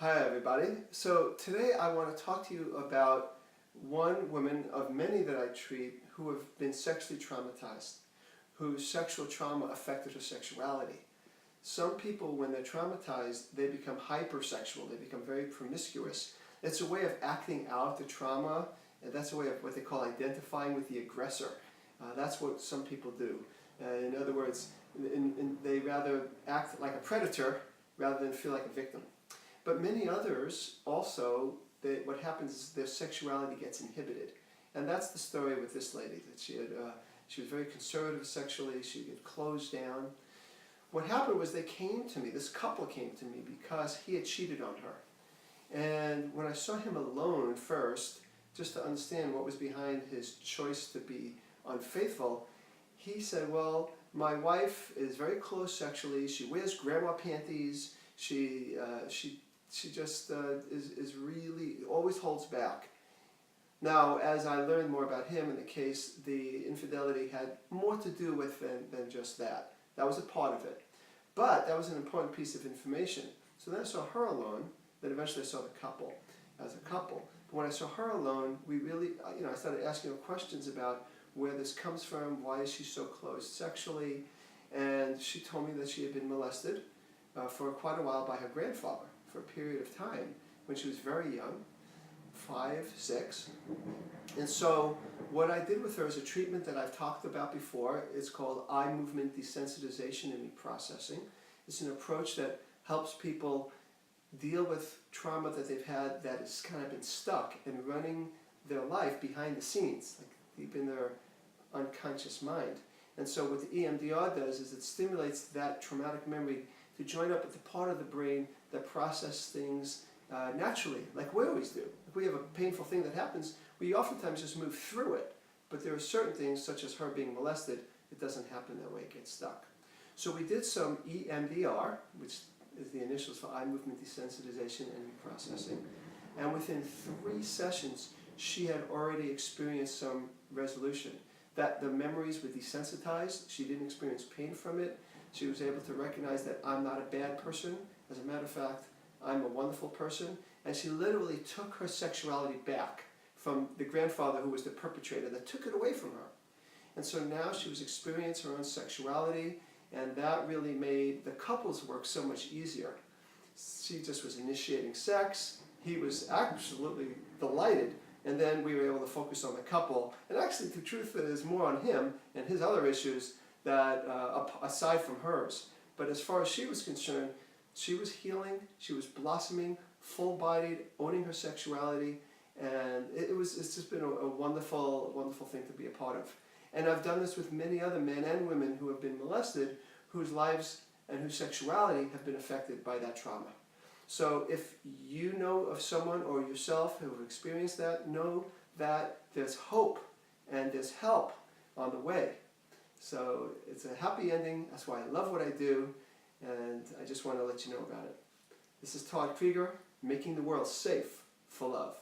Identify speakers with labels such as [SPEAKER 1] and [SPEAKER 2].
[SPEAKER 1] Hi everybody. So today I want to talk to you about one woman of many that I treat who have been sexually traumatized, whose sexual trauma affected her sexuality. Some people, when they're traumatized, they become hypersexual, they become very promiscuous. It's a way of acting out the trauma, and that's a way of what they call identifying with the aggressor. That's what some people do. In other words, they rather act like a predator rather than feel like a victim. But many others also, what happens is their sexuality gets inhibited. And that's the story with this lady, that she was very conservative sexually, she had closed down. What happened was they came to me, this couple came to me because he had cheated on her. And when I saw him alone first, just to understand what was behind his choice to be unfaithful, he said, well, my wife is very close sexually, she wears grandma panties, she just is really, always holds back. Now, as I learned more about him in the case, the infidelity had more to do with than just that. That was a part of it. But that was an important piece of information. So then I saw her alone, then eventually I saw the couple as a couple. But when I saw her alone, we really, I started asking her questions about where this comes from, why is she so closed sexually, and she told me that she had been molested for quite a while by her grandfather for a period of time when she was very young, 5, 6. And so what I did with her is a treatment that I've talked about before. It's called eye movement desensitization and reprocessing. It's an approach that helps people deal with trauma that they've had that has kind of been stuck and running their life behind the scenes, like deep in their unconscious mind. And so what the EMDR does is it stimulates that traumatic memory to join up with the part of the brain that processes things naturally, like we always do. If we have a painful thing that happens, we oftentimes just move through it. But there are certain things, such as her being molested, it doesn't happen that way, it gets stuck. So we did some EMDR, which is the initials for eye movement desensitization and reprocessing. And within 3 sessions, she had already experienced some resolution. That the memories were desensitized, she didn't experience pain from it. She was able to recognize that I'm not a bad person. As a matter of fact, I'm a wonderful person. And she literally took her sexuality back from the grandfather who was the perpetrator that took it away from her. And so now she was experiencing her own sexuality, and that really made the couple's work so much easier. She just was initiating sex. He was absolutely delighted. And then we were able to focus on the couple. And actually, the truth is more on him and his other issues that aside from hers. But as far as she was concerned, she was healing, she was blossoming, full-bodied, owning her sexuality, and it's just been a wonderful, wonderful thing to be a part of. And I've done this with many other men and women who have been molested, whose lives and whose sexuality have been affected by that trauma. So if you know of someone or yourself who have experienced that, know that there's hope and there's help on the way. So it's a happy ending. That's why I love what I do, and I just want to let you know about it. This is Todd Creager, making the world safe for love.